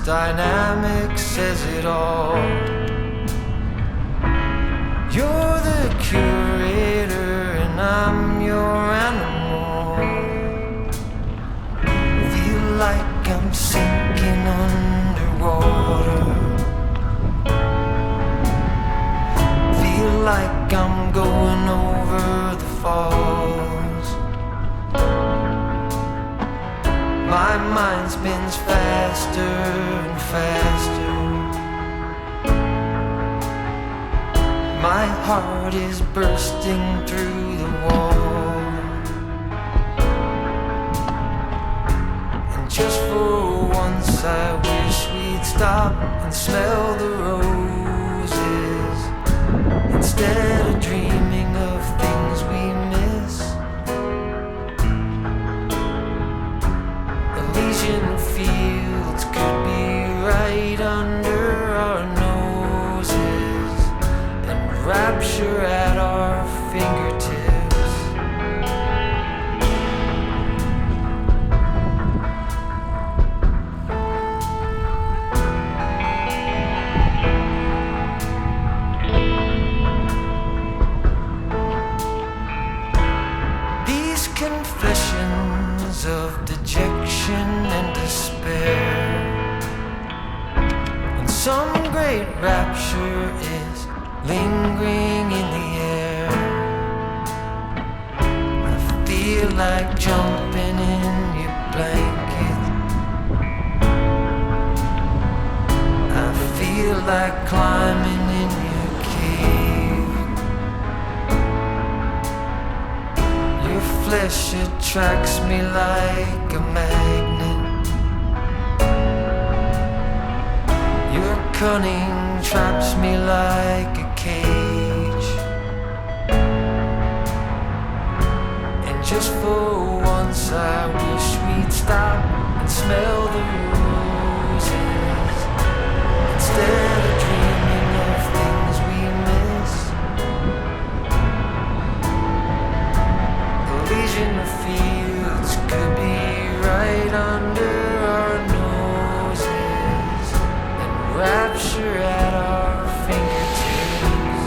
dynamic says it all. You're the curator and I'm your animal. Feel like I'm sinking underwater. Feel like I'm going over the falls. My mind spins faster and faster. My heart is bursting through the wall. And just for once I wish we'd stop and smell the roses, instead of dreaming of things we miss. Elysian fields could be right under our noses, and rapture at our fingertips. These confessions of dejection and despair, when some great rapture is lingering in the air, I feel like jumping in your blanket. I feel like climbing in your cave. Your flesh attracts me like a magnet. Your cunning traps me like a cage. And just for once I wish we'd stop and smell the roses, instead of dreaming of things we miss. Elysian fields could be right under our noses, and rapture at our fingertips.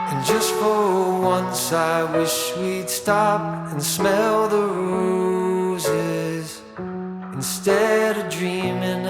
And just for once I wish we'd stop and smell the roses, instead of dreaming